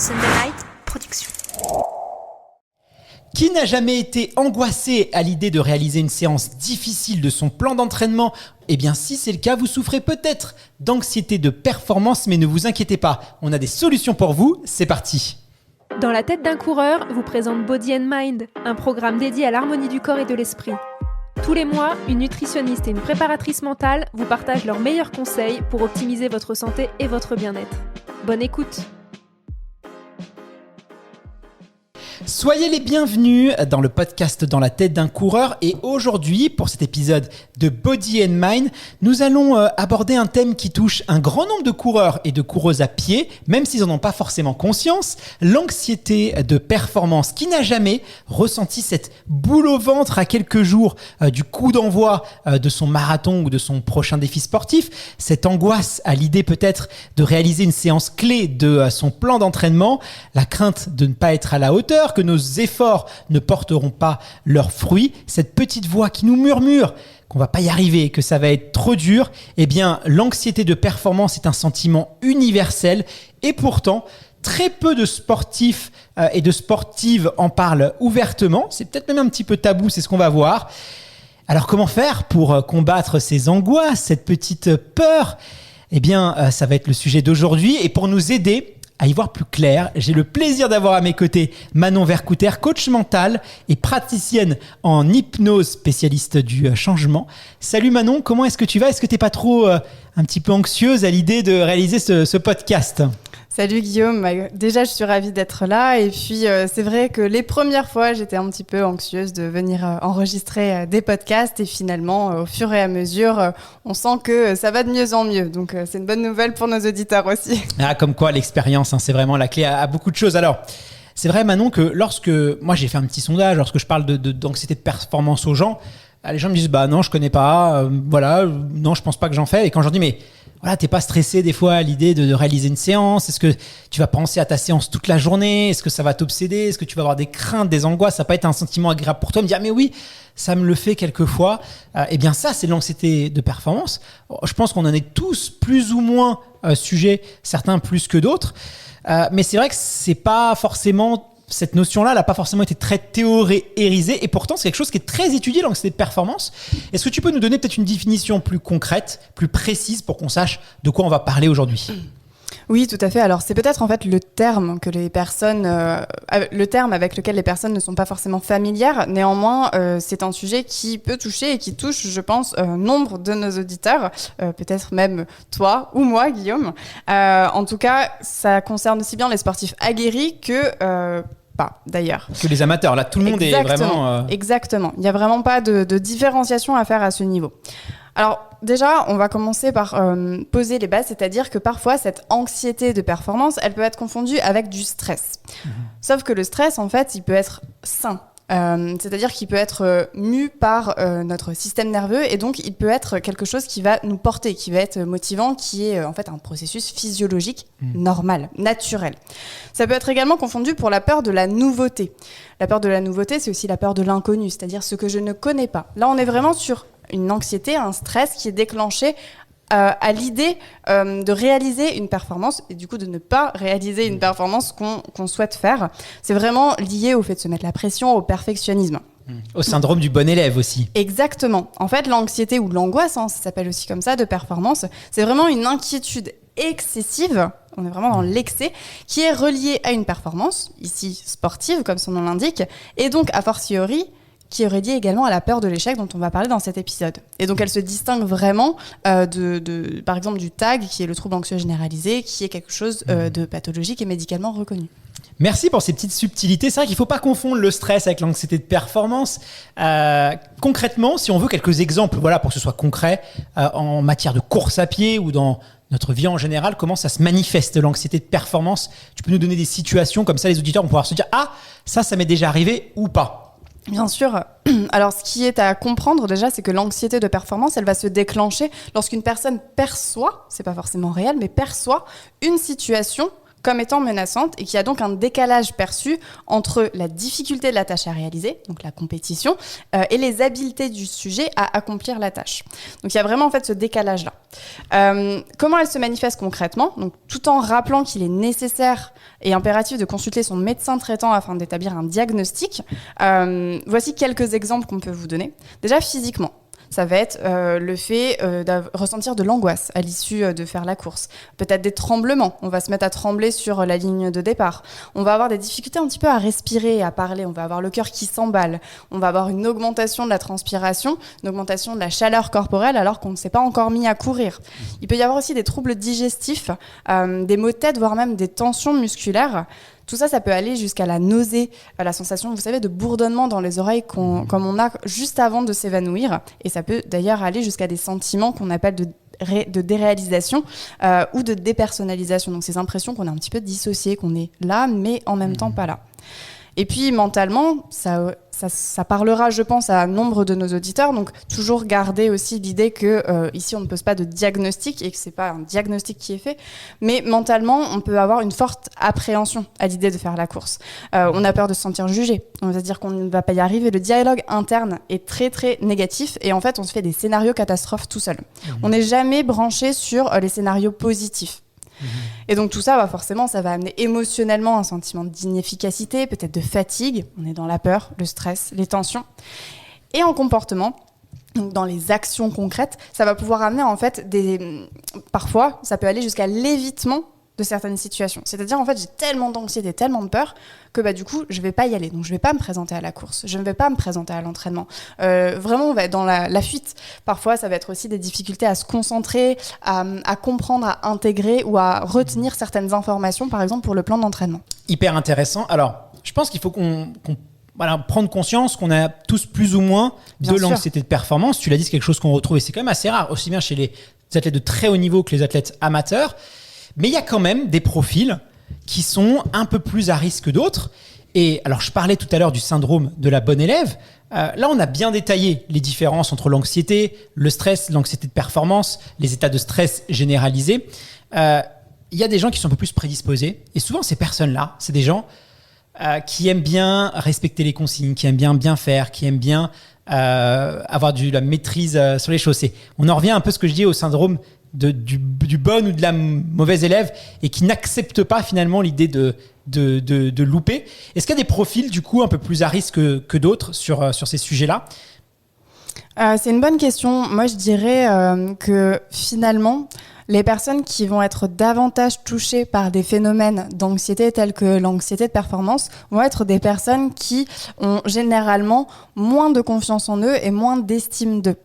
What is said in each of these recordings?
Sunday Night Production. Qui n'a jamais été angoissé à l'idée de réaliser une séance difficile de son plan d'entraînement ? Eh bien, si c'est le cas, vous souffrez peut-être d'anxiété de performance, mais ne vous inquiétez pas, on a des solutions pour vous, c'est parti. Dans la tête d'un coureur vous présente Body and Mind, un programme dédié à l'harmonie du corps et de l'esprit. Tous les mois, une nutritionniste et une préparatrice mentale vous partagent leurs meilleurs conseils pour optimiser votre santé et votre bien-être. Bonne écoute! Soyez les bienvenus dans le podcast Dans la tête d'un coureur et aujourd'hui, pour cet épisode de Body and Mind, nous allons aborder un thème qui touche un grand nombre de coureurs et de coureuses à pied, même s'ils n'en ont pas forcément conscience, l'anxiété de performance. Qui n'a jamais ressenti cette boule au ventre à quelques jours du coup d'envoi de son marathon ou de son prochain défi sportif, cette angoisse à l'idée peut-être de réaliser une séance clé de son plan d'entraînement, la crainte de ne pas être à la hauteur, que nos efforts ne porteront pas leurs fruits, cette petite voix qui nous murmure qu'on va pas y arriver, que ça va être trop dur, eh bien l'anxiété de performance est un sentiment universel et pourtant très peu de sportifs et de sportives en parlent ouvertement, c'est peut-être même un petit peu tabou, c'est ce qu'on va voir. Alors comment faire pour combattre ces angoisses, cette petite peur ? Eh bien ça va être le sujet d'aujourd'hui et pour nous aider à y voir plus clair, j'ai le plaisir d'avoir à mes côtés Manon Vercouter, coach mental et praticienne en hypnose, spécialiste du changement. Salut Manon, comment est-ce que tu vas ? Est-ce que tu n'es pas trop un petit peu anxieuse à l'idée de réaliser ce podcast ? Salut Guillaume, déjà je suis ravie d'être là et puis c'est vrai que les premières fois j'étais un petit peu anxieuse de venir enregistrer des podcasts et finalement au fur et à mesure on sent que ça va de mieux en mieux, donc c'est une bonne nouvelle pour nos auditeurs aussi. Ah, comme quoi l'expérience, c'est vraiment la clé à beaucoup de choses. Alors c'est vrai Manon que lorsque moi j'ai fait un petit sondage, lorsque je parle d'anxiété de performance aux gens, les gens me disent bah non je connais pas, non je pense pas que j'en fais, et quand je leur dis mais voilà, t'es pas stressé des fois à l'idée de réaliser une séance? Est-ce que tu vas penser à ta séance toute la journée? Est-ce que ça va t'obséder? Est-ce que tu vas avoir des craintes, des angoisses? Ça va pas être un sentiment agréable pour toi? Me dire, mais oui, ça me le fait quelquefois. Eh bien ça, c'est l'anxiété de performance. Je pense qu'on en est tous plus ou moins sujets, certains plus que d'autres. Mais c'est vrai que c'est pas forcément... Cette notion-là, elle n'a pas forcément été très théorisée et pourtant, c'est quelque chose qui est très étudié, l'anxiété de performance. Est-ce que tu peux nous donner peut-être une définition plus concrète, plus précise pour qu'on sache de quoi on va parler aujourd'hui ? Oui, tout à fait. Alors, c'est peut-être en fait le terme avec lequel les personnes ne sont pas forcément familières. Néanmoins, c'est un sujet qui peut toucher et qui touche, je pense, nombre de nos auditeurs, peut-être même toi ou moi, Guillaume. En tout cas, ça concerne aussi bien les sportifs aguerris que... d'ailleurs. Que les amateurs, là, tout le monde est vraiment... Exactement. Il n'y a vraiment pas de différenciation à faire à ce niveau. Alors déjà, on va commencer par poser les bases, c'est-à-dire que parfois, cette anxiété de performance, elle peut être confondue avec du stress. Sauf que le stress, en fait, il peut être sain. C'est-à-dire qu'il peut être mu par notre système nerveux et donc il peut être quelque chose qui va nous porter, qui va être motivant, qui est en fait un processus physiologique normal, naturel. Ça peut être également confondu pour la peur de la nouveauté. La peur de la nouveauté, c'est aussi la peur de l'inconnu, c'est-à-dire ce que je ne connais pas. Là, on est vraiment sur une anxiété, un stress qui est déclenché à l'idée de réaliser une performance et du coup de ne pas réaliser une performance qu'on souhaite faire. C'est vraiment lié au fait de se mettre la pression, au perfectionnisme. Au syndrome du bon élève aussi. Exactement. En fait, l'anxiété ou l'angoisse, ça s'appelle aussi comme ça, de performance, c'est vraiment une inquiétude excessive, on est vraiment dans l'excès, qui est reliée à une performance, ici sportive comme son nom l'indique, et donc a fortiori qui est reliée également à la peur de l'échec dont on va parler dans cet épisode. Et donc elle se distingue vraiment par exemple du TAG, qui est le trouble anxieux généralisé, qui est quelque chose de pathologique et médicalement reconnu. Merci pour ces petites subtilités. C'est vrai qu'il ne faut pas confondre le stress avec l'anxiété de performance. Concrètement, si on veut quelques exemples, pour que ce soit concret, en matière de course à pied ou dans notre vie en général, comment ça se manifeste l'anxiété de performance ? Tu peux nous donner des situations comme ça, les auditeurs vont pouvoir se dire « Ah, ça m'est déjà arrivé ou pas ?» Bien sûr. Alors, ce qui est à comprendre déjà, c'est que l'anxiété de performance, elle va se déclencher lorsqu'une personne perçoit, c'est pas forcément réel, mais perçoit une situation comme étant menaçante et qu'il y a donc un décalage perçu entre la difficulté de la tâche à réaliser, donc la compétition, et les habiletés du sujet à accomplir la tâche. Donc il y a vraiment en fait ce décalage-là. Comment elle se manifeste concrètement ? Donc, tout en rappelant qu'il est nécessaire et impératif de consulter son médecin traitant afin d'établir un diagnostic, voici quelques exemples qu'on peut vous donner. Déjà physiquement. Ça va être le fait de ressentir de l'angoisse à l'issue de faire la course. Peut-être des tremblements. On va se mettre à trembler sur la ligne de départ. On va avoir des difficultés un petit peu à respirer, à parler. On va avoir le cœur qui s'emballe. On va avoir une augmentation de la transpiration, une augmentation de la chaleur corporelle alors qu'on ne s'est pas encore mis à courir. Il peut y avoir aussi des troubles digestifs, des maux de tête, voire même des tensions musculaires. Tout ça, ça peut aller jusqu'à la nausée, à la sensation, vous savez, de bourdonnement dans les oreilles comme on a juste avant de s'évanouir. Et ça peut d'ailleurs aller jusqu'à des sentiments qu'on appelle de déréalisation ou de dépersonnalisation. Donc ces impressions qu'on est un petit peu dissociées, qu'on est là, mais en même temps pas là. Et puis mentalement, ça parlera, je pense, à nombre de nos auditeurs. Donc toujours garder aussi l'idée que ici on ne pose pas de diagnostic et que c'est pas un diagnostic qui est fait, mais mentalement on peut avoir une forte appréhension à l'idée de faire la course. On a peur de se sentir jugé. On va se dire qu'on ne va pas y arriver. Le dialogue interne est très très négatif et en fait on se fait des scénarios catastrophes tout seul. On n'est jamais branché sur les scénarios positifs. Et donc tout ça, forcément, ça va amener émotionnellement un sentiment d'inefficacité, peut-être de fatigue. On est dans la peur, le stress, les tensions. Et en comportement, donc dans les actions concrètes, ça va pouvoir amener en fait parfois, ça peut aller jusqu'à l'évitement de certaines situations. C'est-à-dire, en fait, j'ai tellement d'anxiété, tellement de peur que du coup, je vais pas y aller. Donc, je vais pas me présenter à la course. Je ne vais pas me présenter à l'entraînement. Vraiment, on va être dans la fuite. Parfois, ça va être aussi des difficultés à se concentrer, à comprendre, à intégrer ou à retenir certaines informations, par exemple, pour le plan d'entraînement. Hyper intéressant. Alors, je pense qu'il faut prendre conscience qu'on a tous plus ou moins de l'anxiété de performance. Tu l'as dit, c'est quelque chose qu'on retrouve et c'est quand même assez rare, aussi bien chez les athlètes de très haut niveau que les athlètes amateurs. Mais il y a quand même des profils qui sont un peu plus à risque que d'autres. Et alors, je parlais tout à l'heure du syndrome de la bonne élève. Là, on a bien détaillé les différences entre l'anxiété, le stress, l'anxiété de performance, les états de stress généralisés. Il y a des gens qui sont un peu plus prédisposés. Et souvent, ces personnes-là, c'est des gens qui aiment bien respecter les consignes, qui aiment bien faire, qui aiment bien avoir de la maîtrise sur les choses. On en revient un peu à ce que je dis au syndrome du bon ou de la mauvaise élève et qui n'accepte pas finalement l'idée de louper. Est-ce qu'il y a des profils du coup un peu plus à risque que d'autres sur ces sujets-là ? C'est une bonne question. Moi, je dirais que finalement, les personnes qui vont être davantage touchées par des phénomènes d'anxiété tels que l'anxiété de performance vont être des personnes qui ont généralement moins de confiance en eux et moins d'estime d'eux.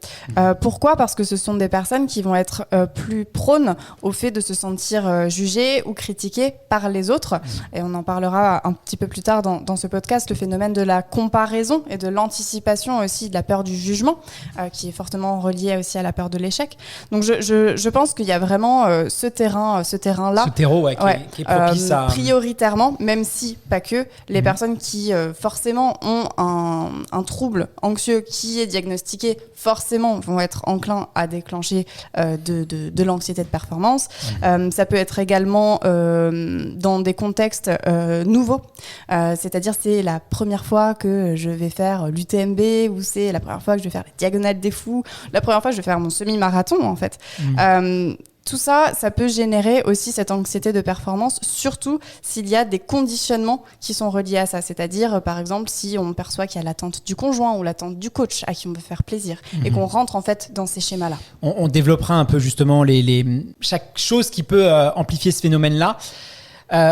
Pourquoi ? Parce que ce sont des personnes qui vont être plus prônes au fait de se sentir jugées ou critiquées par les autres. Et on en parlera un petit peu plus tard dans ce podcast, le phénomène de la comparaison et de l'anticipation aussi, de la peur du jugement, qui est fortement relié aussi à la peur de l'échec. Donc je pense qu'il y a vraiment ce terrain-là. Ce terreau qui est propice à... Prioritairement, même si pas que, les personnes qui forcément ont un trouble anxieux qui est diagnostiqué, forcément vont être enclins à déclencher de l'anxiété de performance. Ça peut être également dans des contextes nouveaux. C'est-à-dire, c'est la première fois que je vais faire l'UTMB ou c'est la première fois que je vais faire les diagonales des fous, la première fois que je vais faire mon semi-marathon, en fait. Tout ça, ça peut générer aussi cette anxiété de performance, surtout s'il y a des conditionnements qui sont reliés à ça. C'est-à-dire, par exemple, si on perçoit qu'il y a l'attente du conjoint ou l'attente du coach à qui on veut faire plaisir et qu'on rentre en fait dans ces schémas-là. On développera un peu justement chaque chose qui peut amplifier ce phénomène-là.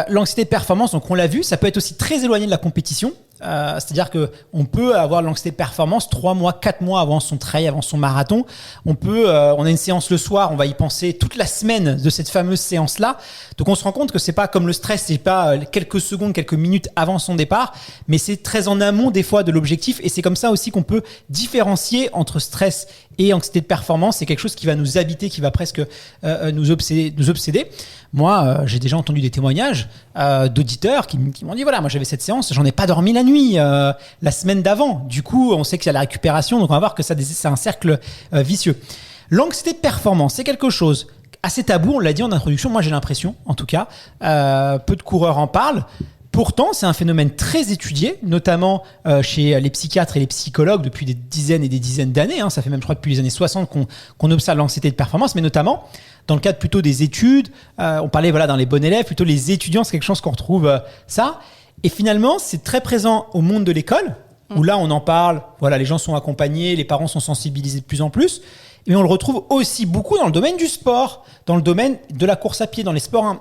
L'anxiété de performance, donc on l'a vu, ça peut être aussi très éloigné de la compétition. C'est-à-dire qu'on peut avoir l'anxiété de performance 3 mois, 4 mois avant son trail, avant son marathon. On a une séance le soir, on va y penser toute la semaine de cette fameuse séance-là. Donc on se rend compte que c'est pas comme le stress, c'est pas quelques secondes, quelques minutes avant son départ, mais c'est très en amont des fois de l'objectif. Et c'est comme ça aussi qu'on peut différencier entre stress et anxiété de performance. C'est quelque chose qui va nous habiter, qui va presque nous obséder. Moi, j'ai déjà entendu des témoignages d'auditeurs qui m'ont dit, voilà, moi j'avais cette séance, j'en ai pas dormi la nuit la semaine d'avant. Du coup, on sait qu'il y a la récupération, donc on va voir que c'est un cercle vicieux. L'anxiété de performance, c'est quelque chose assez tabou, on l'a dit en introduction, moi j'ai l'impression en tout cas, peu de coureurs en parlent. Pourtant, c'est un phénomène très étudié, notamment chez les psychiatres et les psychologues depuis des dizaines et des dizaines d'années. Ça fait même, je crois, depuis les années 60 qu'on observe l'anxiété de performance, mais notamment dans le cadre plutôt des études. On parlait dans les bons élèves, plutôt les étudiants, c'est quelque chose qu'on retrouve ça. Et finalement, c'est très présent au monde de l'école, où là, on en parle, les gens sont accompagnés, les parents sont sensibilisés de plus en plus. Mais on le retrouve aussi beaucoup dans le domaine du sport, dans le domaine de la course à pied, dans les sports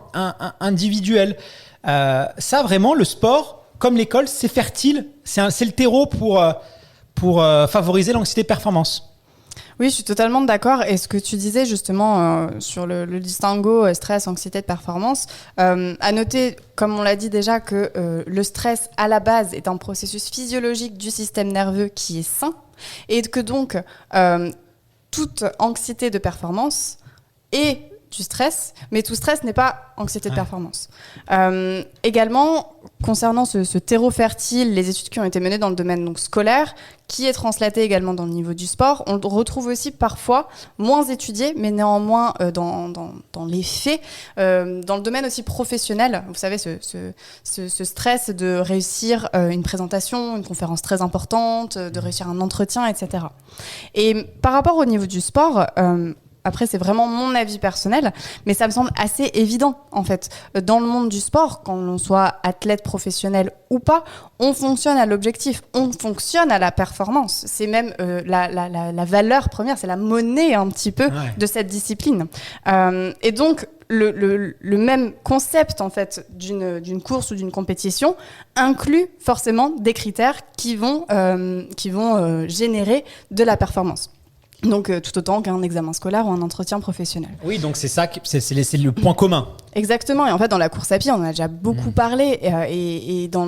individuels. Ça, vraiment, le sport, comme l'école, c'est fertile. C'est le terreau pour favoriser l'anxiété de performance. Oui, je suis totalement d'accord. Et ce que tu disais justement sur le distinguo stress, anxiété de performance, à noter, comme on l'a dit déjà, que le stress à la base est un processus physiologique du système nerveux qui est sain et que donc toute anxiété de performance est du stress, mais tout stress n'est pas anxiété de performance. Également, concernant ce terreau fertile, les études qui ont été menées dans le domaine donc, scolaire, qui est translaté également dans le niveau du sport, on le retrouve aussi parfois moins étudié, mais néanmoins dans les faits, dans le domaine aussi professionnel. Vous savez, ce stress de réussir une présentation, une conférence très importante, de réussir un entretien, etc. Et par rapport au niveau du sport, après, c'est vraiment mon avis personnel, mais ça me semble assez évident, en fait. Dans le monde du sport, quand l'on soit athlète professionnel ou pas, on fonctionne à l'objectif, on fonctionne à la performance. C'est même la valeur première, c'est la monnaie un petit peu de cette discipline. Et donc, le même concept, en fait, d'une course ou d'une compétition inclut forcément des critères qui vont générer de la performance. Donc, tout autant qu'un examen scolaire ou un entretien professionnel. Oui, donc c'est ça, c'est le point commun. Exactement. Et en fait, dans la course à pied, on en a déjà beaucoup parlé et dans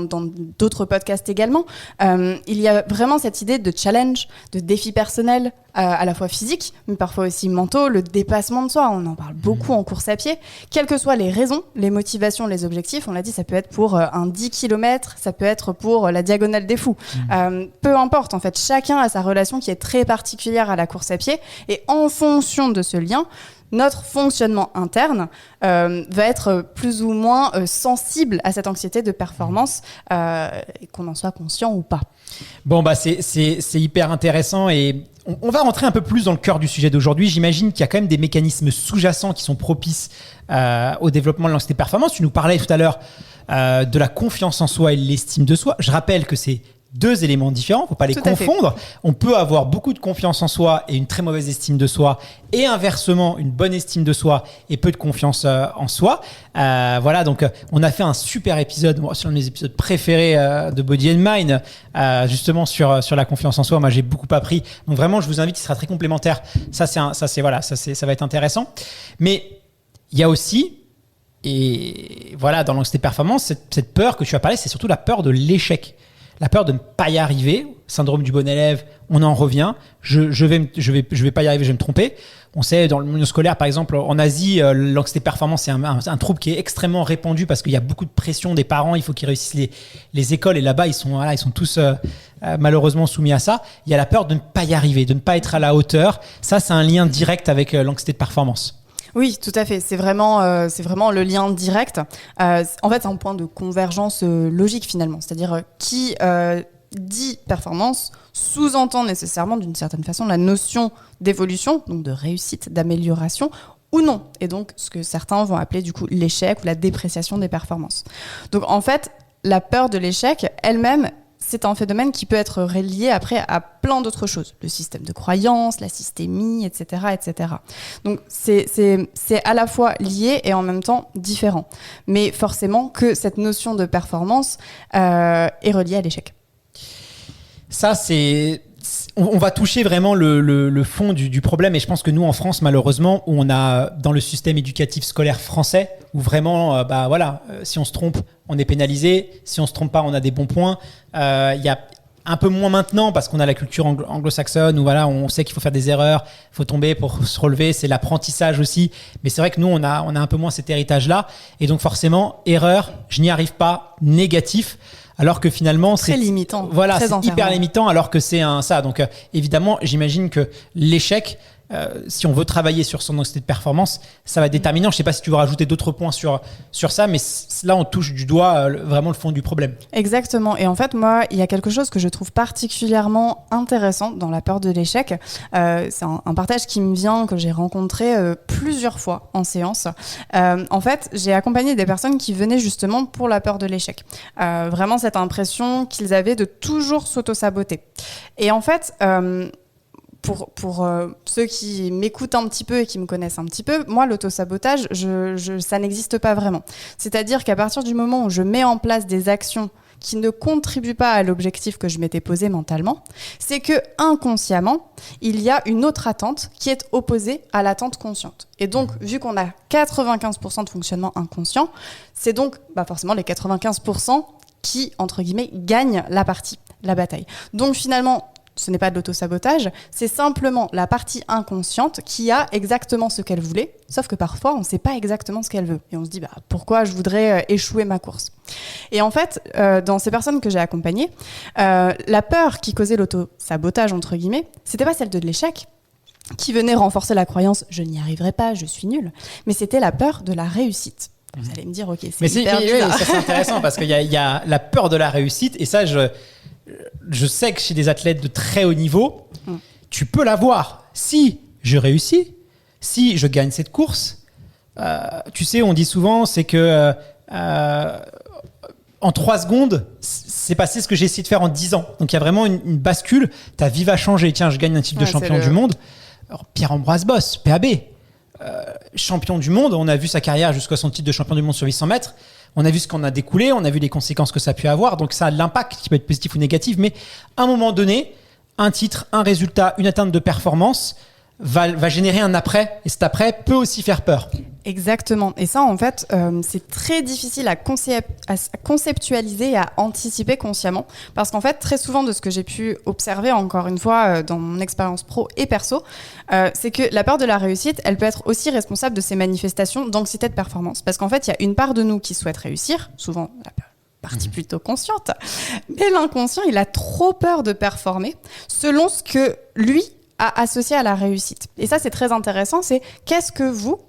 d'autres podcasts également. Il y a vraiment cette idée de challenge, de défi personnel, à la fois physique, mais parfois aussi mentaux, le dépassement de soi. On en parle beaucoup en course à pied. Quelles que soient les raisons, les motivations, les objectifs, on l'a dit, ça peut être pour un 10 km, ça peut être pour la diagonale des fous. Peu importe, en fait, chacun a sa relation qui est très particulière à la course à pied. Et en fonction de ce lien, notre fonctionnement interne va être plus ou moins sensible à cette anxiété de performance, qu'on en soit conscient ou pas. Bon, c'est hyper intéressant et on va rentrer un peu plus dans le cœur du sujet d'aujourd'hui. J'imagine qu'il y a quand même des mécanismes sous-jacents qui sont propices au développement de l'anxiété de performance. Tu nous parlais tout à l'heure de la confiance en soi et l'estime de soi. Je rappelle que c'est deux éléments différents, il ne faut pas les confondre. On peut avoir beaucoup de confiance en soi et une très mauvaise estime de soi, et inversement, une bonne estime de soi et peu de confiance en soi. Donc on a fait un super épisode, c'est l'un de mes épisodes préférés de Body and Mind, justement sur la confiance en soi. Moi, j'ai beaucoup appris. Donc vraiment, je vous invite, il sera très complémentaire. Ça va être intéressant. Mais il y a aussi, et voilà, dans l'anxiété de performance, cette peur que tu as parlé, c'est surtout la peur de l'échec. La peur de ne pas y arriver, syndrome du bon élève, on en revient. Je vais pas y arriver, je vais me tromper. On sait dans le milieu scolaire, par exemple, en Asie, l'anxiété de performance, c'est un trouble qui est extrêmement répandu parce qu'il y a beaucoup de pression des parents. Il faut qu'ils réussissent les écoles et là-bas, ils sont tous malheureusement soumis à ça. Il y a la peur de ne pas y arriver, de ne pas être à la hauteur. Ça, c'est un lien direct avec l'anxiété de performance. Oui, tout à fait. C'est vraiment le lien direct. En fait, c'est un point de convergence logique finalement. C'est-à-dire qui dit performance sous-entend nécessairement d'une certaine façon la notion d'évolution, donc de réussite, d'amélioration ou non. Et donc, ce que certains vont appeler du coup l'échec ou la dépréciation des performances. Donc, en fait, la peur de l'échec elle-même, c'est un phénomène qui peut être relié après à plein d'autres choses. Le système de croyance, la systémie, etc. etc. Donc, c'est à la fois lié et en même temps différent. Mais forcément que cette notion de performance est reliée à l'échec. Ça, on va toucher vraiment le fond du problème. Et je pense que nous, en France, malheureusement, où on a dans le système éducatif scolaire français, où vraiment, si on se trompe, on est pénalisé. Si on se trompe pas, on a des bons points. Il y a un peu moins maintenant parce qu'on a la culture anglo-saxonne où on sait qu'il faut faire des erreurs, il faut tomber pour se relever. C'est l'apprentissage aussi. Mais c'est vrai que nous, on a un peu moins cet héritage-là. Et donc forcément, erreur, je n'y arrive pas, négatif. Alors que finalement, très limitant. Voilà, c'est hyper limitant alors que c'est ça. Donc évidemment, j'imagine que l'échec si on veut travailler sur son anxiété de performance, ça va être déterminant. Je ne sais pas si tu veux rajouter d'autres points sur ça, mais là, on touche du doigt vraiment le fond du problème. Exactement. Et en fait, moi, il y a quelque chose que je trouve particulièrement intéressant dans la peur de l'échec. C'est un partage qui me vient, que j'ai rencontré plusieurs fois en séance. En fait, j'ai accompagné des personnes qui venaient justement pour la peur de l'échec. Vraiment cette impression qu'ils avaient de toujours s'auto-saboter. Et en fait... Pour ceux qui m'écoutent un petit peu et qui me connaissent un petit peu, moi, l'autosabotage, ça n'existe pas vraiment. C'est-à-dire qu'à partir du moment où je mets en place des actions qui ne contribuent pas à l'objectif que je m'étais posé mentalement, c'est que inconsciemment, il y a une autre attente qui est opposée à l'attente consciente. Et donc, vu qu'on a 95% de fonctionnement inconscient, c'est donc forcément les 95% qui, entre guillemets, gagnent la bataille. Donc finalement, ce n'est pas de l'autosabotage, c'est simplement la partie inconsciente qui a exactement ce qu'elle voulait, sauf que parfois, on ne sait pas exactement ce qu'elle veut. Et on se dit, pourquoi je voudrais échouer ma course ? Et en fait, dans ces personnes que j'ai accompagnées, la peur qui causait l'autosabotage, entre guillemets, c'était pas celle de l'échec, qui venait renforcer la croyance « je n'y arriverai pas, je suis nulle », mais c'était la peur de la réussite. Vous allez me dire, ok, c'est hyper bizarre. Ça c'est intéressant parce qu'il y a la peur de la réussite, et ça, je sais que chez des athlètes de très haut niveau, tu peux l'avoir. Si je réussis, si je gagne cette course, tu sais, on dit souvent, c'est que en 3 secondes, c'est passé ce que j'ai essayé de faire en 10 ans. Donc il y a vraiment une bascule, ta vie va changer. Tiens, je gagne un titre de champion du monde. Alors, Pierre-Ambroise Boss, PAB, champion du monde, on a vu sa carrière jusqu'à son titre de champion du monde sur 800 mètres. On a vu ce qu'on a découlé, on a vu les conséquences que ça a pu avoir. Donc ça a de l'impact qui peut être positif ou négatif. Mais à un moment donné, un titre, un résultat, une atteinte de performance va générer un après. Et cet après peut aussi faire peur. Exactement. Et ça, en fait, c'est très difficile à conceptualiser et à anticiper consciemment. Parce qu'en fait, très souvent, de ce que j'ai pu observer, encore une fois, dans mon expérience pro et perso, c'est que la peur de la réussite, elle peut être aussi responsable de ces manifestations d'anxiété de performance. Parce qu'en fait, il y a une part de nous qui souhaite réussir, souvent la partie plutôt consciente, mais l'inconscient, il a trop peur de performer selon ce que lui a associé à la réussite. Et ça, c'est très intéressant, c'est qu'est-ce que vous,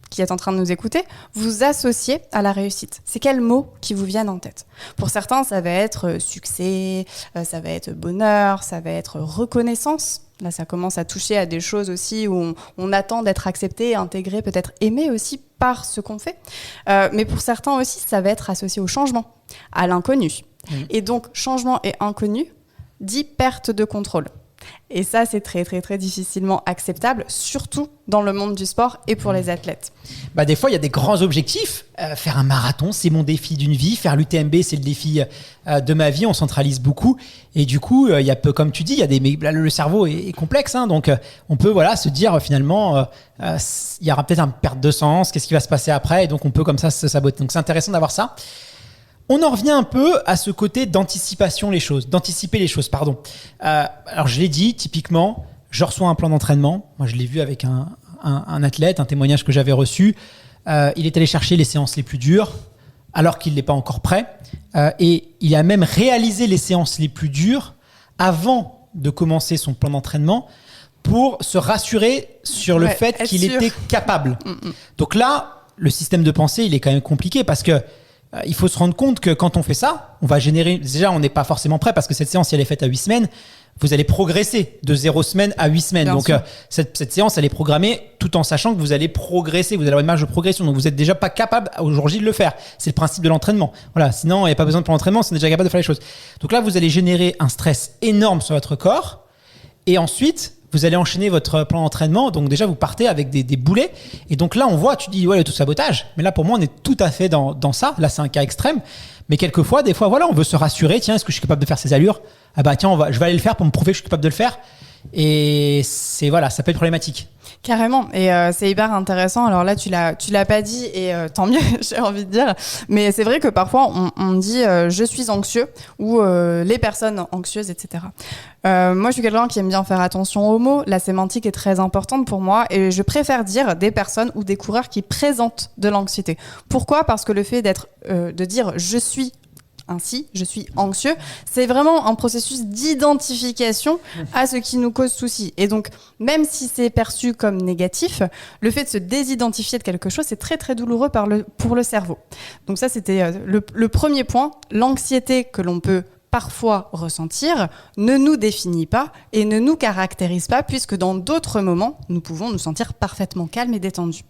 qui êtes en train de nous écouter, vous associez à la réussite. C'est quels mots qui vous viennent en tête ? Pour certains, ça va être succès, ça va être bonheur, ça va être reconnaissance. Là, ça commence à toucher à des choses aussi où on attend d'être accepté, intégré, peut-être aimé aussi par ce qu'on fait. Mais pour certains aussi, ça va être associé au changement, à l'inconnu. Et donc, changement et inconnu dit perte de contrôle. Et ça, c'est très, très, très difficilement acceptable, surtout dans le monde du sport et pour les athlètes. Des fois, il y a des grands objectifs. Faire un marathon, c'est mon défi d'une vie. Faire l'UTMB, c'est le défi de ma vie. On centralise beaucoup. Et du coup, il y a peu, comme tu dis, le cerveau est complexe. Donc, on peut se dire finalement, il y aura peut-être une perte de sens. Qu'est-ce qui va se passer après ? Et donc, on peut comme ça se saboter. Donc, c'est intéressant d'avoir ça. On en revient un peu à ce côté d'anticiper les choses. Alors, je l'ai dit, typiquement, je reçois un plan d'entraînement. Moi, je l'ai vu avec un athlète, un témoignage que j'avais reçu. Il est allé chercher les séances les plus dures, alors qu'il n'est pas encore prêt. Et il a même réalisé les séances les plus dures avant de commencer son plan d'entraînement pour se rassurer sur le fait qu'il était capable. Donc là, le système de pensée, il est quand même compliqué parce que il faut se rendre compte que quand on fait ça, on va générer... Déjà, on n'est pas forcément prêt parce que cette séance, si elle est faite à 8 semaines, vous allez progresser de 0 semaine à 8 semaines. Donc, cette séance, elle est programmée tout en sachant que vous allez progresser, vous allez avoir une marge de progression. Donc, vous n'êtes déjà pas capable au jour J de le faire. C'est le principe de l'entraînement. Voilà. Sinon, il n'y a pas besoin de plan d'entraînement, c'est déjà capable de faire les choses. Donc là, vous allez générer un stress énorme sur votre corps. Et ensuite, vous allez enchaîner votre plan d'entraînement. Donc déjà, vous partez avec des boulets. Et donc là, on voit, tu dis, l'auto-sabotage. Mais là, pour moi, on est tout à fait dans ça. Là, c'est un cas extrême. Mais quelquefois, des fois, on veut se rassurer. Tiens, est-ce que je suis capable de faire ces allures ? Tiens, je vais aller le faire pour me prouver que je suis capable de le faire. Et ça peut être problématique. Carrément, et c'est hyper intéressant. Alors là, tu l'as pas dit, et tant mieux, j'ai envie de dire. Mais c'est vrai que parfois, on dit je suis anxieux ou les personnes anxieuses, etc. Moi, je suis quelqu'un qui aime bien faire attention aux mots. La sémantique est très importante pour moi, et je préfère dire des personnes ou des coureurs qui présentent de l'anxiété. Pourquoi ? Parce que le fait de dire je suis ainsi, je suis anxieux. C'est vraiment un processus d'identification à ce qui nous cause souci. Et donc, même si c'est perçu comme négatif, le fait de se désidentifier de quelque chose, c'est très très douloureux pour le cerveau. Donc ça, c'était le premier point. L'anxiété que l'on peut parfois ressentir ne nous définit pas et ne nous caractérise pas, puisque dans d'autres moments, nous pouvons nous sentir parfaitement calmes et détendus.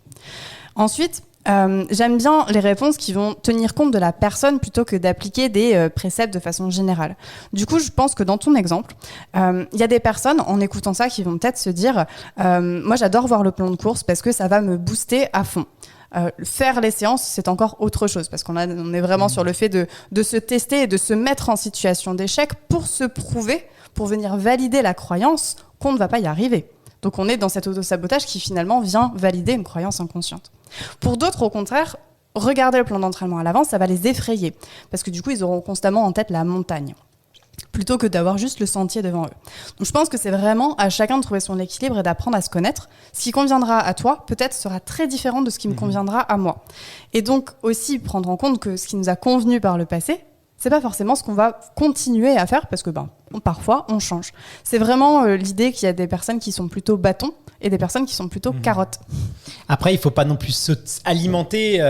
Ensuite, j'aime bien les réponses qui vont tenir compte de la personne plutôt que d'appliquer des préceptes de façon générale. Du coup, je pense que dans ton exemple, il y a des personnes, en écoutant ça, qui vont peut-être se dire moi, j'adore voir le plan de course parce que ça va me booster à fond. Faire les séances, c'est encore autre chose parce qu'on est vraiment sur le fait de se tester et de se mettre en situation d'échec pour se prouver, pour venir valider la croyance qu'on ne va pas y arriver. Donc on est dans cet auto-sabotage qui finalement vient valider une croyance inconsciente. Pour d'autres, au contraire, regarder le plan d'entraînement à l'avance, ça va les effrayer parce que du coup, ils auront constamment en tête la montagne, plutôt que d'avoir juste le sentier devant eux. Donc je pense que c'est vraiment à chacun de trouver son équilibre et d'apprendre à se connaître. Ce qui conviendra à toi, peut-être, sera très différent de ce qui me conviendra à moi. Et donc aussi prendre en compte que ce qui nous a convenu par le passé, c'est pas forcément ce qu'on va continuer à faire parce que parfois on change. C'est vraiment l'idée qu'il y a des personnes qui sont plutôt bâtons et des personnes qui sont plutôt carottes. Après, il faut pas non plus alimenter...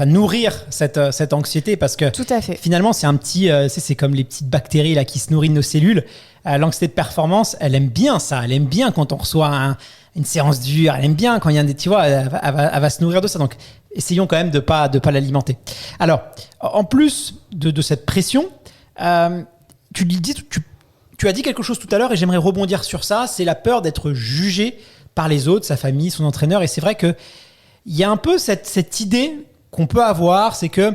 nourrir cette anxiété parce que tout à fait. Finalement c'est un petit c'est comme les petites bactéries là qui se nourrissent de nos cellules. L'anxiété de performance, elle aime bien ça, elle aime bien quand on reçoit une séance dure, elle aime bien quand il y a tu vois, elle va se nourrir de ça. Donc essayons quand même de pas l'alimenter. Alors en plus de cette pression, tu as dit quelque chose tout à l'heure et j'aimerais rebondir sur ça, c'est la peur d'être jugé par les autres, sa famille, son entraîneur. Et c'est vrai que il y a un peu cette idée qu'on peut avoir, c'est que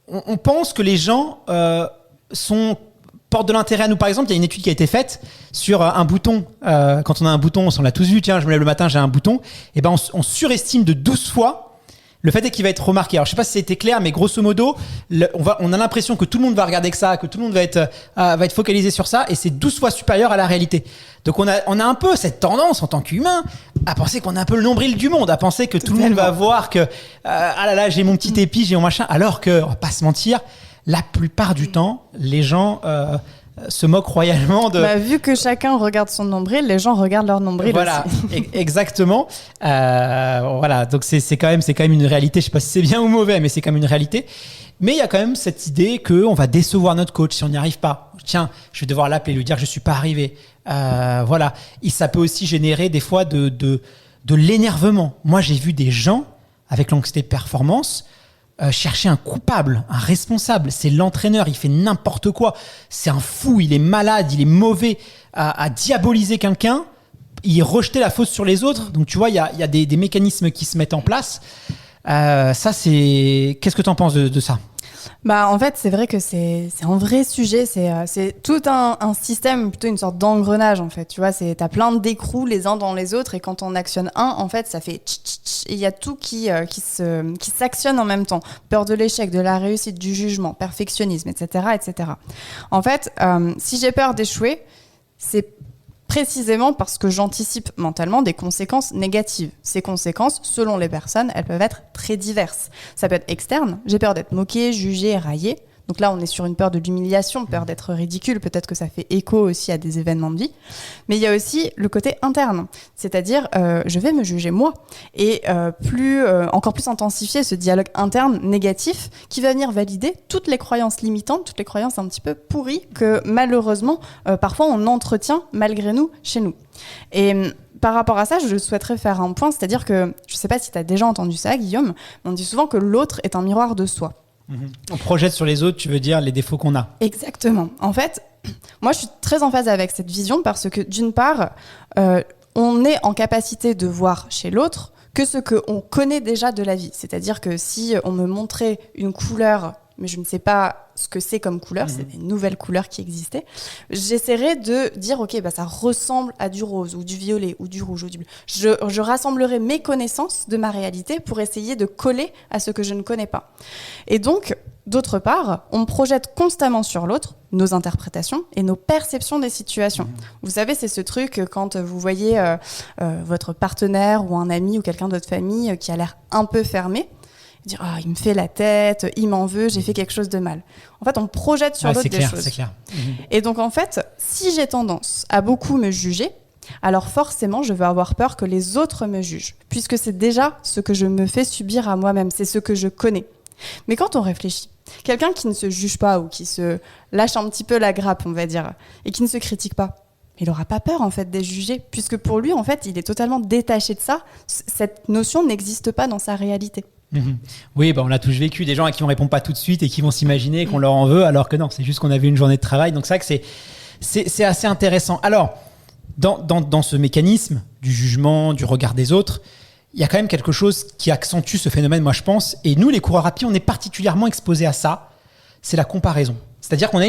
on pense que les gens portent de l'intérêt à nous. Par exemple, il y a une étude qui a été faite sur un bouton. Quand on a un bouton, on l'a tous vu, tiens, je me lève le matin, j'ai un bouton. Et ben, on surestime de 12 fois le fait est qu'il va être remarqué. Alors, je sais pas si c'était clair, mais grosso modo, on a l'impression que tout le monde va regarder que ça, que tout le monde va être focalisé sur ça, et c'est 12 fois supérieur à la réalité. Donc, on a un peu cette tendance en tant qu'humain à penser qu'on est un peu le nombril du monde, à penser que tout le monde va voir que ah là là, j'ai mon petit épi, j'ai mon machin, alors que, on va pas se mentir, la plupart du temps, les gens se moquent royalement de... vu que chacun regarde son nombril, les gens regardent leur nombril voilà, aussi. Exactement. Voilà, donc c'est quand même une réalité. Je sais pas si c'est bien ou mauvais, mais c'est quand même une réalité. Mais il y a quand même cette idée qu'on va décevoir notre coach si on n'y arrive pas. Tiens, je vais devoir l'appeler, lui dire que je suis pas arrivé. Voilà. Et ça peut aussi générer des fois de l'énervement. Moi, j'ai vu des gens avec l'anxiété de performance chercher un coupable, un responsable. C'est l'entraîneur, il fait n'importe quoi. C'est un fou, il est malade, il est mauvais, à diaboliser quelqu'un, il rejetait la faute sur les autres. Donc tu vois, il y a des mécanismes qui se mettent en place. Ça, c'est... Qu'est-ce que tu en penses de ça ? En fait, c'est vrai que c'est un vrai sujet. C'est tout un système, plutôt une sorte d'engrenage, en fait. Tu vois, t'as plein d'écrous les uns dans les autres, et quand on actionne un, en fait, ça fait tch, et il y a tout qui s'actionne en même temps. Peur de l'échec, de la réussite, du jugement, perfectionnisme, etc., etc. En fait, si j'ai peur d'échouer, c'est précisément parce que j'anticipe mentalement des conséquences négatives. Ces conséquences, selon les personnes, elles peuvent être très diverses. Ça peut être externe, j'ai peur d'être moqué, jugé, raillé. Donc là, on est sur une peur de l'humiliation, peur d'être ridicule. Peut-être que ça fait écho aussi à des événements de vie. Mais il y a aussi le côté interne, c'est-à-dire je vais me juger moi. Et encore plus intensifier ce dialogue interne négatif qui va venir valider toutes les croyances limitantes, toutes les croyances un petit peu pourries que malheureusement, parfois on entretient malgré nous chez nous. Et par rapport à ça, je souhaiterais faire un point, c'est-à-dire que, je ne sais pas si tu as déjà entendu ça, Guillaume, mais on dit souvent que l'autre est un miroir de soi. On projette sur les autres, tu veux dire, les défauts qu'on a. Exactement. En fait, moi, je suis très en phase avec cette vision parce que, d'une part, on est en capacité de voir chez l'autre que ce qu'on connaît déjà de la vie. C'est-à-dire que si on me montrait une couleur, mais je ne sais pas ce que c'est comme couleur, c'est des nouvelles couleurs qui existaient, j'essaierais de dire, ok, ça ressemble à du rose ou du violet ou du rouge ou du bleu. Je rassemblerai mes connaissances de ma réalité pour essayer de coller à ce que je ne connais pas. Et donc, d'autre part, on projette constamment sur l'autre nos interprétations et nos perceptions des situations. Vous savez, c'est ce truc quand vous voyez votre partenaire ou un ami ou quelqu'un de votre famille qui a l'air un peu fermé, dire il me fait la tête, il m'en veut, j'ai fait quelque chose de mal. En fait, on projette sur l'autre des choses. C'est clair. Et donc, en fait, si j'ai tendance à beaucoup me juger, alors forcément, je vais avoir peur que les autres me jugent, puisque c'est déjà ce que je me fais subir à moi-même, c'est ce que je connais. Mais quand on réfléchit, quelqu'un qui ne se juge pas ou qui se lâche un petit peu la grappe, on va dire, et qui ne se critique pas, il n'aura pas peur en fait d'être jugé, puisque pour lui, en fait, il est totalement détaché de ça. Cette notion n'existe pas dans sa réalité. Oui, on l'a tous vécu, des gens à qui on répond pas tout de suite et qui vont s'imaginer qu'on leur en veut, alors que non, c'est juste qu'on avait une journée de travail. Donc c'est vrai que c'est assez intéressant. Alors, dans ce mécanisme du jugement, du regard des autres, il y a quand même quelque chose qui accentue ce phénomène, moi je pense. Et nous, les coureurs à pied, on est particulièrement exposés à ça. C'est la comparaison. C'est-à-dire qu'on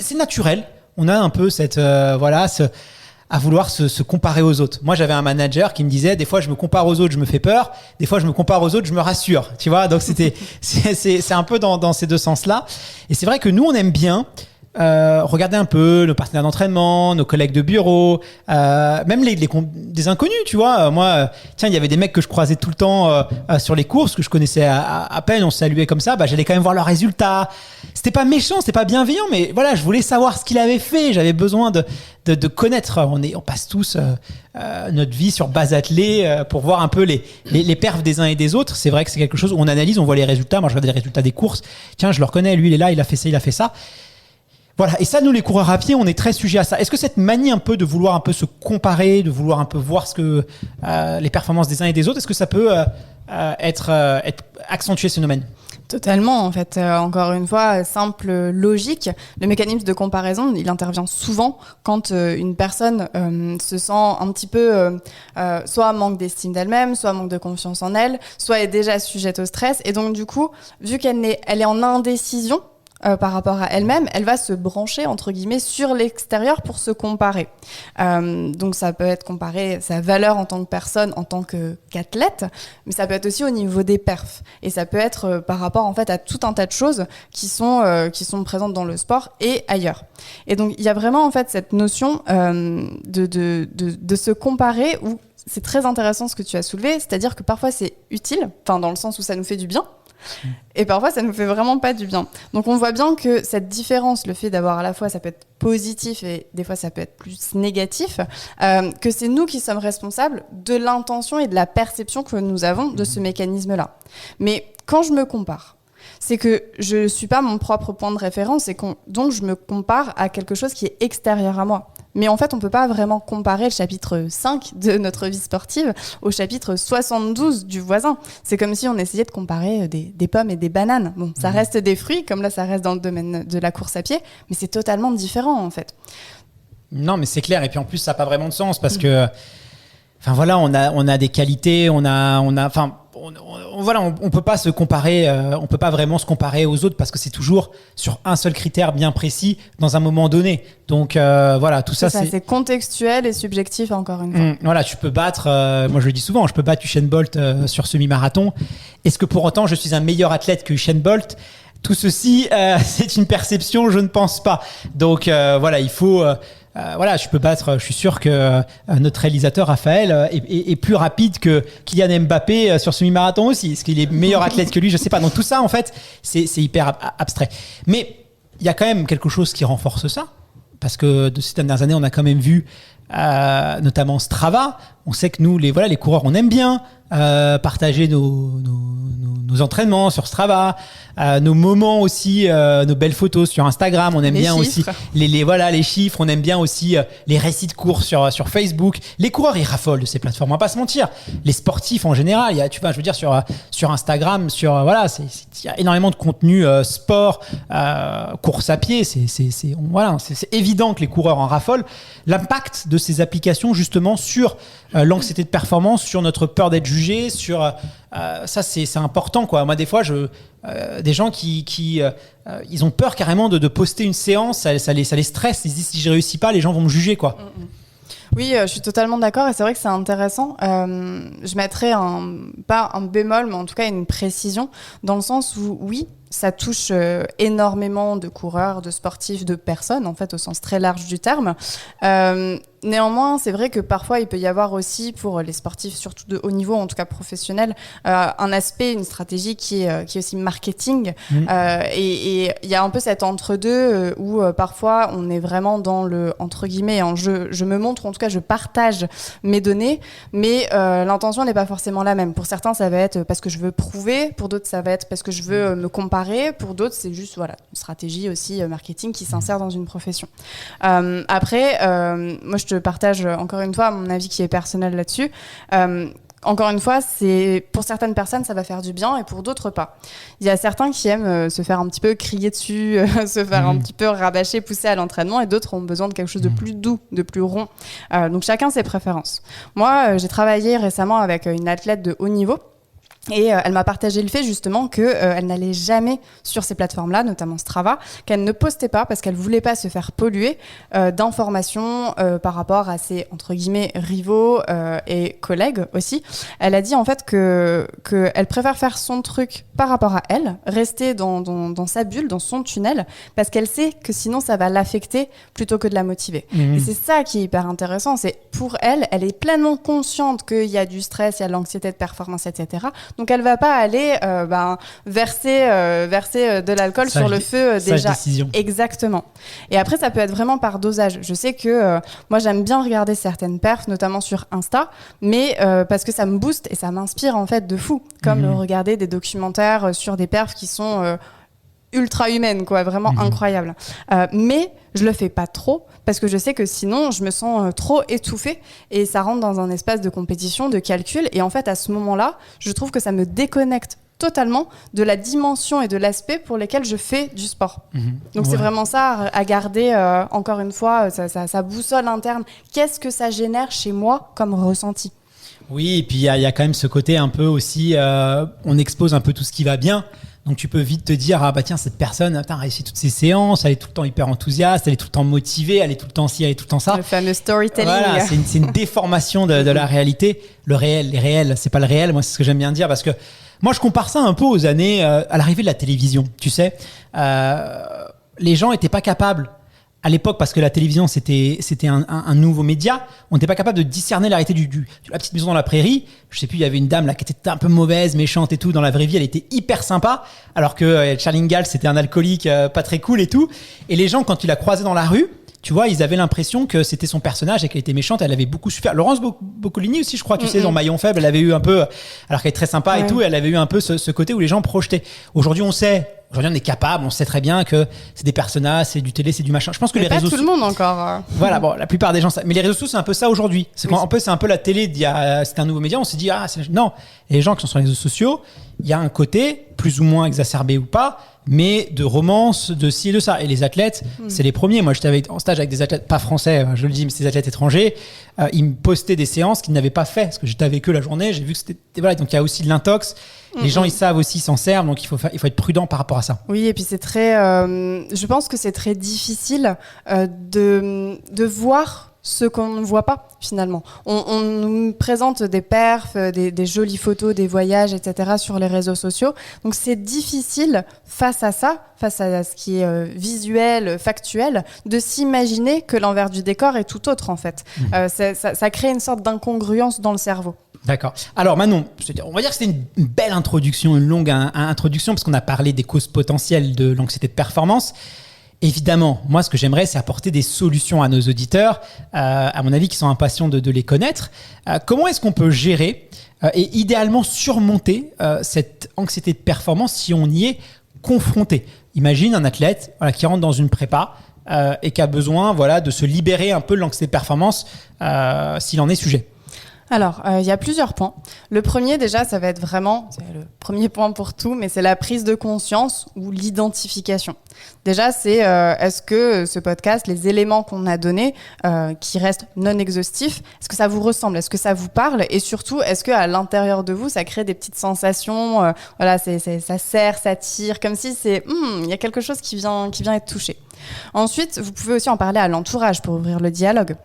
c'est naturel. On a un peu à vouloir se comparer aux autres. Moi, j'avais un manager qui me disait, des fois, je me compare aux autres, je me fais peur. Des fois, je me compare aux autres, je me rassure. Tu vois, donc c'est un peu dans ces deux sens-là. Et c'est vrai que nous, on aime bien regarder un peu nos partenaires d'entraînement, nos collègues de bureau, même des inconnus, tu vois. Moi, tiens, il y avait des mecs que je croisais tout le temps sur les courses, que je connaissais à peine, on se saluait comme ça, j'allais quand même voir leurs résultats. C'était pas méchant, c'était pas bienveillant, mais voilà, je voulais savoir ce qu'il avait fait, j'avais besoin de connaître. On passe tous notre vie sur base attelée pour voir un peu les perfs des uns et des autres. C'est vrai que c'est quelque chose où on analyse, on voit les résultats. Moi, je regarde les résultats des courses. Tiens, je le reconnais, lui, il est là, il a fait ça, il a fait ça. Voilà, et ça, nous les coureurs à pied, on est très sujets à ça. Est-ce que cette manie un peu de vouloir un peu se comparer, de vouloir un peu voir ce que les performances des uns et des autres, est-ce que ça peut être accentué ce phénomène ? Totalement, en fait. Encore une fois, simple logique. Le mécanisme de comparaison, il intervient souvent quand une personne se sent un petit peu soit manque d'estime d'elle-même, soit manque de confiance en elle, soit est déjà sujette au stress. Et donc, du coup, vu qu'elle est en indécision, par rapport à elle-même, elle va se brancher, entre guillemets, sur l'extérieur pour se comparer. Donc ça peut être comparer sa valeur en tant que personne, en tant qu'athlète, mais ça peut être aussi au niveau des perfs. Et ça peut être par rapport, en fait, à tout un tas de choses qui sont présentes dans le sport et ailleurs. Et donc, il y a vraiment, en fait, cette notion de se comparer où c'est très intéressant ce que tu as soulevé, c'est-à-dire que parfois c'est utile, dans le sens où ça nous fait du bien, et parfois ça nous fait vraiment pas du bien. Donc on voit bien que cette différence, le fait d'avoir à la fois ça peut être positif et des fois ça peut être plus négatif, que c'est nous qui sommes responsables de l'intention et de la perception que nous avons de ce mécanisme-là. Mais quand je me compare, c'est que je suis pas mon propre point de référence et donc je me compare à quelque chose qui est extérieur à moi. Mais en fait, on peut pas vraiment comparer le chapitre 5 de notre vie sportive au chapitre 72 du voisin. C'est comme si on essayait de comparer des pommes et des bananes. Bon, ça reste des fruits, comme là, ça reste dans le domaine de la course à pied, mais c'est totalement différent, en fait. Non, mais c'est clair. Et puis en plus, ça n'a pas vraiment de sens parce que, voilà, on a des qualités, on peut pas se comparer, on peut pas vraiment se comparer aux autres parce que c'est toujours sur un seul critère bien précis dans un moment donné. Donc voilà, tout ça c'est contextuel et subjectif encore une fois. Voilà, tu peux battre, moi je le dis souvent, je peux battre Usain Bolt sur semi-marathon. Est-ce que pour autant je suis un meilleur athlète que Usain Bolt ? Tout ceci, c'est une perception, je ne pense pas. Donc voilà, il faut je peux battre. Je suis sûr que notre réalisateur Raphaël est plus rapide que Kylian Mbappé sur semi-marathon aussi. Est-ce qu'il est meilleur athlète que lui ? Je sais pas. Donc tout ça, en fait, c'est hyper abstrait. Mais il y a quand même quelque chose qui renforce ça, parce que de ces dernières années, on a quand même vu, notamment Strava. On sait que nous, les coureurs, on aime bien partager nos entraînements sur Strava, nos moments aussi, nos belles photos sur Instagram. On aime bien aussi les chiffres. On aime bien aussi les récits de courses sur Facebook. Les coureurs, ils raffolent de ces plateformes. On va pas se mentir. Les sportifs en général, sur Instagram, il y a énormément de contenu sport, course à pied. C'est évident que les coureurs en raffolent. L'impact de ces applications justement sur l'anxiété de performance, sur notre peur d'être jugé, sur ça c'est important quoi. Moi des fois des gens qui ils ont peur carrément de poster une séance, ça les stresse, ils se disent si je réussis pas les gens vont me juger quoi. Oui, je suis totalement d'accord et c'est vrai que c'est intéressant. Je mettrais pas un bémol, mais en tout cas une précision, dans le sens où, oui, ça touche énormément de coureurs, de sportifs, de personnes, en fait, au sens très large du terme. Néanmoins, c'est vrai que parfois, il peut y avoir aussi, pour les sportifs, surtout de haut niveau, en tout cas professionnels, un aspect, une stratégie qui est aussi marketing. Et il y a un peu cet entre-deux où parfois, on est vraiment dans le, entre guillemets, je me montre, en tout cas, je partage mes données, mais l'intention n'est pas forcément la même. Pour certains, ça va être parce que je veux prouver, pour d'autres, ça va être parce que je veux me comparer, pour d'autres, c'est juste une stratégie aussi marketing qui s'insère dans une profession. Après, moi, je te partage encore une fois mon avis qui est personnel là-dessus. Encore une fois, pour certaines personnes, ça va faire du bien et pour d'autres pas. Il y a certains qui aiment se faire un petit peu crier dessus, se faire un petit peu rabâcher, pousser à l'entraînement, et d'autres ont besoin de quelque chose de plus doux, de plus rond. Donc chacun ses préférences. Moi, j'ai travaillé récemment avec une athlète de haut niveau. Et elle m'a partagé le fait justement qu'elle n'allait jamais sur ces plateformes-là, notamment Strava, qu'elle ne postait pas parce qu'elle ne voulait pas se faire polluer d'informations par rapport à ses, entre guillemets, rivaux et collègues aussi. Elle a dit en fait qu'elle préfère faire son truc par rapport à elle, rester dans sa bulle, dans son tunnel, parce qu'elle sait que sinon ça va l'affecter plutôt que de la motiver. Et c'est ça qui est hyper intéressant, c'est pour elle, elle est pleinement consciente qu'il y a du stress, il y a de l'anxiété de performance, etc. Donc elle va pas aller verser de l'alcool sur le feu déjà. Décision. Exactement. Et après ça peut être vraiment par dosage. Je sais que moi j'aime bien regarder certaines perfs, notamment sur Insta, mais parce que ça me booste et ça m'inspire en fait de fou, comme regarder des documentaires sur des perfs qui sont ultra humaine, quoi, vraiment incroyable. Mais je le fais pas trop parce que je sais que sinon je me sens trop étouffée et ça rentre dans un espace de compétition, de calcul. Et en fait, à ce moment-là, je trouve que ça me déconnecte totalement de la dimension et de l'aspect pour lesquels je fais du sport. Donc c'est vraiment ça à garder, encore une fois, sa boussole interne. Qu'est-ce que ça génère chez moi comme ressenti ? Oui, et puis il y a quand même ce côté un peu aussi, on expose un peu tout ce qui va bien. Donc tu peux vite te dire, ah bah tiens, cette personne a réussi toutes ses séances, elle est tout le temps hyper enthousiaste, elle est tout le temps motivée, elle est tout le temps ci, elle est tout le temps ça. Le fameux storytelling. Voilà, c'est une déformation de la réalité. Le réel, les réels, c'est pas le réel, moi c'est ce que j'aime bien dire, parce que moi je compare ça un peu aux années, à l'arrivée de la télévision, tu sais. Les gens étaient pas capables, à l'époque, parce que la télévision c'était un nouveau média, on n'était pas capable de discerner la réalité de la petite maison dans la prairie. Je sais plus, il y avait une dame là qui était un peu mauvaise, méchante et tout. Dans la vraie vie, elle était hyper sympa, alors que Charlie Ingalls c'était un alcoolique pas très cool et tout. Et les gens, quand tu la croisais dans la rue, tu vois, ils avaient l'impression que c'était son personnage et qu'elle était méchante. Elle avait beaucoup souffert. Laurence Boccolini aussi, je crois, tu sais, dans Maillon Faible, elle avait eu un peu, alors qu'elle est très sympa et tout, elle avait eu un peu ce côté où les gens projetaient. Aujourd'hui, on est capable, on sait très bien que c'est des personnages, c'est du télé, c'est du machin. Je pense que les réseaux sociaux. Pas tout le monde encore. Voilà, bon, la plupart des gens, mais les réseaux sociaux, c'est un peu ça aujourd'hui. C'est un peu la télé, c'est un nouveau média, on s'est dit, non. Et les gens qui sont sur les réseaux sociaux, il y a un côté, plus ou moins exacerbé ou pas, mais de romance, de ci et de ça. Et les athlètes, c'est les premiers. Moi, j'étais en stage avec des athlètes, pas français, je le dis, mais c'est des athlètes étrangers. Ils me postaient des séances qu'ils n'avaient pas fait, parce que j'étais avec eux la journée, j'ai vu que c'était... Voilà, donc il y a aussi de l'intox. Les gens, ils savent aussi, s'en servent, donc il faut être prudent par rapport à ça. Oui, et puis c'est très... je pense que c'est très difficile de voir ce qu'on ne voit pas, finalement. On nous présente des perfs, des jolies photos, des voyages, etc. sur les réseaux sociaux. Donc c'est difficile, face à ça, face à ce qui est visuel, factuel, de s'imaginer que l'envers du décor est tout autre, en fait. Ça crée une sorte d'incongruence dans le cerveau. D'accord. Alors Manon, on va dire que c'était une belle introduction, une longue introduction, parce qu'on a parlé des causes potentielles de l'anxiété de performance. Évidemment, moi, ce que j'aimerais, c'est apporter des solutions à nos auditeurs, à mon avis, qui sont impatients de les connaître. Comment est-ce qu'on peut gérer et idéalement surmonter cette anxiété de performance si on y est confronté ? Imagine un athlète qui rentre dans une prépa et qui a besoin de se libérer un peu de l'anxiété de performance s'il en est sujet. Alors, il y a plusieurs points. Le premier, déjà, ça va être vraiment, c'est le premier point pour tout, mais c'est la prise de conscience ou l'identification. Déjà, c'est est-ce que ce podcast, les éléments qu'on a donnés, qui restent non exhaustifs, est-ce que ça vous ressemble ? Est-ce que ça vous parle ? Et surtout, est-ce qu'à l'intérieur de vous, ça crée des petites sensations ça serre, ça tire, comme si il y a quelque chose qui vient être touché. Ensuite, vous pouvez aussi en parler à l'entourage pour ouvrir le dialogue.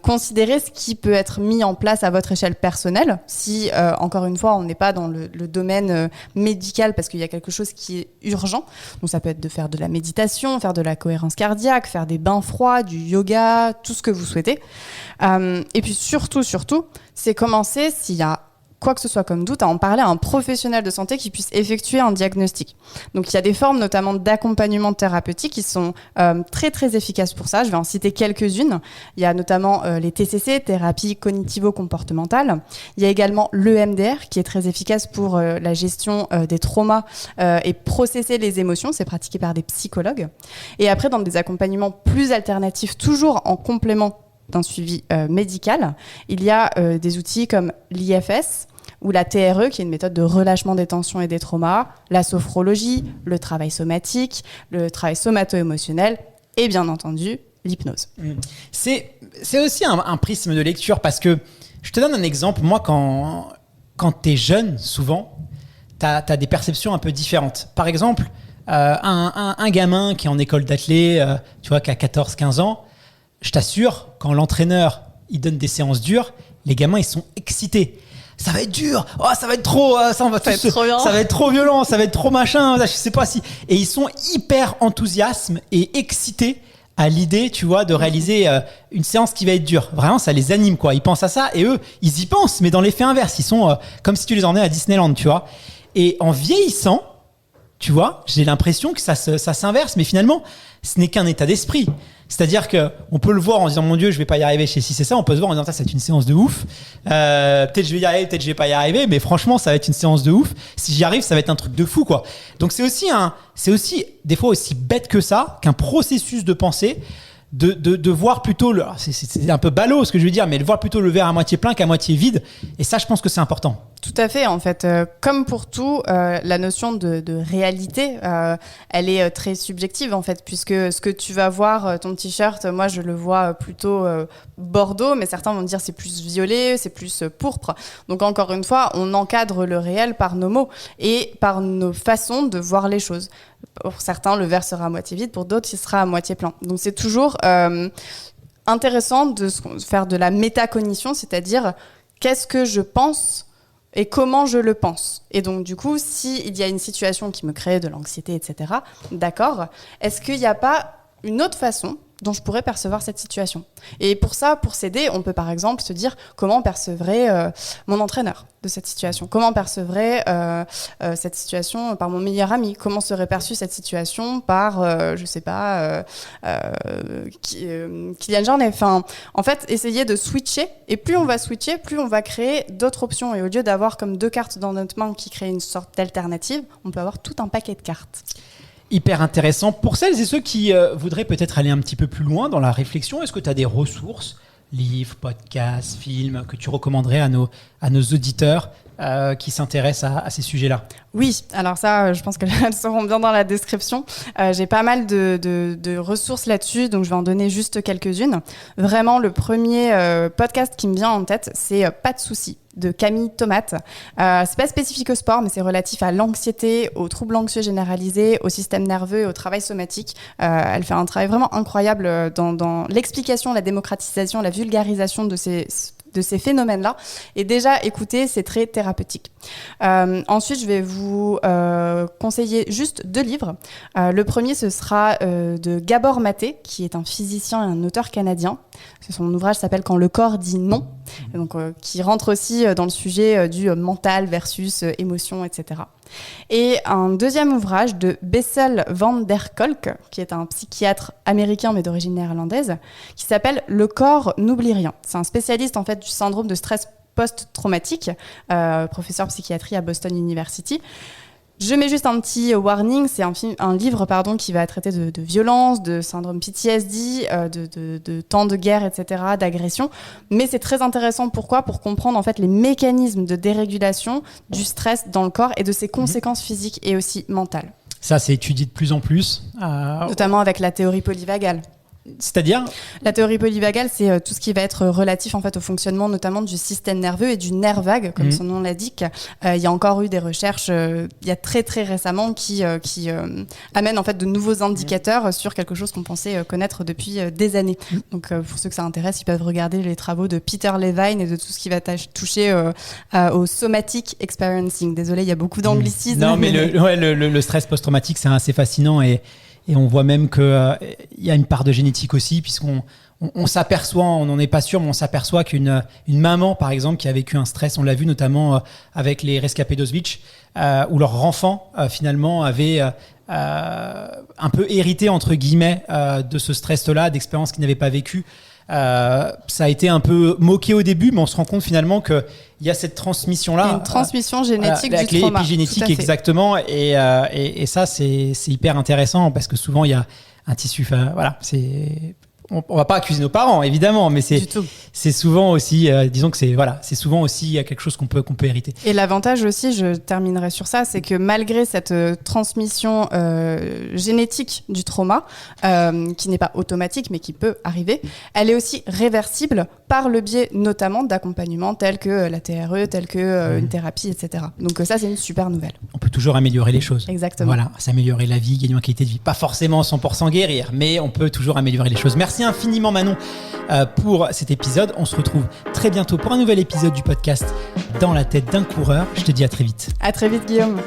Considérez ce qui peut être mis en place à votre échelle personnelle. Si, encore une fois, on n'est pas dans le domaine médical parce qu'il y a quelque chose qui est urgent. Donc ça peut être de faire de la méditation, faire de la cohérence cardiaque, faire des bains froids, du yoga, tout ce que vous souhaitez. Et puis surtout, c'est commencer, s'il y a quoi que ce soit comme doute, à en parler à un professionnel de santé qui puisse effectuer un diagnostic. Donc il y a des formes notamment d'accompagnement thérapeutique qui sont très très efficaces pour ça. Je vais en citer quelques-unes. Il y a notamment les TCC, thérapie cognitivo-comportementale. Il y a également l'EMDR qui est très efficace pour la gestion des traumas et processer les émotions. C'est pratiqué par des psychologues. Et après, dans des accompagnements plus alternatifs, toujours en complément d'un suivi médical, il y a des outils comme l'IFS ou la TRE, qui est une méthode de relâchement des tensions et des traumas, la sophrologie, le travail somatique, le travail somato-émotionnel et bien entendu l'hypnose. C'est aussi un prisme de lecture parce que je te donne un exemple. Moi, quand tu es jeune, souvent, tu as des perceptions un peu différentes. Par exemple, un gamin qui est en école d'athlé, tu vois, qui a 14-15 ans, je t'assure, quand l'entraîneur il donne des séances dures, les gamins ils sont excités. Ça va être dur, oh, ça va être trop, ça va être trop violent, ça va être trop machin, je sais pas si. Et ils sont hyper enthousiastes et excités à l'idée, tu vois, de réaliser une séance qui va être dure. Vraiment, ça les anime, quoi. Ils pensent à ça et eux, ils y pensent, mais dans l'effet inverse, ils sont comme si tu les emmenais à Disneyland, tu vois. Et en vieillissant, tu vois, j'ai l'impression que ça s'inverse, mais finalement, ce n'est qu'un état d'esprit. C'est-à-dire qu'on peut le voir en disant mon Dieu, je vais pas y arriver chez si c'est ça. On peut se voir en disant ça, c'est une séance de ouf. Peut-être je vais y arriver, peut-être je vais pas y arriver, mais franchement, ça va être une séance de ouf. Si j'y arrive, ça va être un truc de fou, quoi. Donc c'est aussi des fois aussi bête que ça, qu'un processus de pensée. De voir plutôt c'est un peu ballot ce que je veux dire, mais de voir plutôt le verre à moitié plein qu'à moitié vide. Et ça, je pense que c'est important. Tout à fait, en fait. Comme pour tout, la notion de réalité, elle est très subjective, en fait, puisque ce que tu vas voir, ton t-shirt, moi, je le vois plutôt bordeaux, mais certains vont dire c'est plus violet, c'est plus pourpre. Donc, encore une fois, on encadre le réel par nos mots et par nos façons de voir les choses. Pour certains, le verre sera à moitié vide, pour d'autres, il sera à moitié plein. Donc, c'est toujours intéressant de faire de la métacognition, c'est-à-dire qu'est-ce que je pense et comment je le pense. Et donc, du coup, s'il y a une situation qui me crée de l'anxiété, etc., d'accord, est-ce qu'il n'y a pas une autre façon dont je pourrais percevoir cette situation? Et pour ça, pour s'aider, on peut par exemple se dire comment percevrait mon entraîneur de cette situation, comment percevrait cette situation par mon meilleur ami, comment serait perçue cette situation par, je sais pas, Kylian Jornet. Enfin, en fait, essayer de switcher, et plus on va switcher, plus on va créer d'autres options. Et au lieu d'avoir comme 2 cartes dans notre main qui créent une sorte d'alternative, on peut avoir tout un paquet de cartes. Hyper intéressant. Pour celles et ceux qui voudraient peut-être aller un petit peu plus loin dans la réflexion, est-ce que tu as des ressources, livres, podcasts, films, que tu recommanderais à nos auditeurs qui s'intéressent à ces sujets-là? Oui, alors ça, je pense que elles seront bien dans la description. J'ai pas mal de ressources là-dessus, donc je vais en donner juste quelques-unes. Vraiment, le premier podcast qui me vient en tête, c'est Pas de soucis de Camille Tomate. C'est pas spécifique au sport, mais c'est relatif à l'anxiété, aux troubles anxieux généralisés, au système nerveux et au travail somatique. Elle fait un travail vraiment incroyable dans l'explication, la démocratisation, la vulgarisation de ces phénomènes-là. Et déjà, écoutez, c'est très thérapeutique. Ensuite, je vais vous conseiller juste 2 livres. Le premier, ce sera de Gabor Maté, qui est un physicien et un auteur canadien. Son ouvrage s'appelle « Quand le corps dit non », donc, qui rentre aussi dans le sujet du mental versus émotion, etc. Et un deuxième ouvrage de Bessel van der Kolk, qui est un psychiatre américain mais d'origine néerlandaise, qui s'appelle « Le corps n'oublie rien ». C'est un spécialiste en fait du syndrome de stress post-traumatique, professeur de psychiatrie à Boston University. Je mets juste un petit warning, c'est un livre qui va traiter de violence, de syndrome PTSD, de temps de guerre, etc., d'agression. Mais c'est très intéressant, pourquoi ? Pour comprendre en fait les mécanismes de dérégulation du stress dans le corps et de ses conséquences physiques et aussi mentales. Ça, c'est étudié de plus en plus. Notamment avec la théorie polyvagale. C'est-à-dire ? La théorie polyvagale, c'est tout ce qui va être relatif en fait au fonctionnement notamment du système nerveux et du nerf vague, comme son nom l'indique. Il y a encore eu des recherches, il y a très très récemment qui amènent en fait de nouveaux indicateurs sur quelque chose qu'on pensait connaître depuis des années. Donc pour ceux que ça intéresse, ils peuvent regarder les travaux de Peter Levine et de tout ce qui va toucher au somatic experiencing. Désolé, il y a beaucoup d'anglicisme. Non, mais le stress post-traumatique, c'est assez fascinant et on voit même qu'il y a une part de génétique aussi, puisqu'on s'aperçoit, on n'en est pas sûr, mais on s'aperçoit qu'une maman, par exemple, qui a vécu un stress, on l'a vu notamment avec les rescapés d'Auschwitz, où leur enfant, finalement, avait un peu hérité, entre guillemets, de ce stress-là, d'expériences qu'ils n'avaient pas vécues. Ça a été un peu moqué au début, mais on se rend compte finalement qu'il y a cette transmission-là. Une transmission génétique du trauma. Épigénétique, exactement. Et ça, c'est hyper intéressant parce que souvent, il y a un tissu... Voilà, c'est... On va pas accuser nos parents, évidemment, mais c'est souvent aussi, disons que c'est souvent aussi quelque chose qu'on peut hériter. Et l'avantage aussi, je terminerai sur ça, c'est que malgré cette transmission génétique du trauma, qui n'est pas automatique, mais qui peut arriver, elle est aussi réversible par le biais notamment d'accompagnements tels que la TRE, tels que une thérapie, etc. Donc ça, c'est une super nouvelle. On peut toujours améliorer les choses. Exactement. Voilà, s'améliorer la vie, gagner en qualité de vie. Pas forcément 100% guérir, mais on peut toujours améliorer les choses. Merci infiniment Manon pour cet épisode. On se retrouve très bientôt pour un nouvel épisode du podcast Dans la tête d'un coureur. Je te dis à très vite. À très vite Guillaume.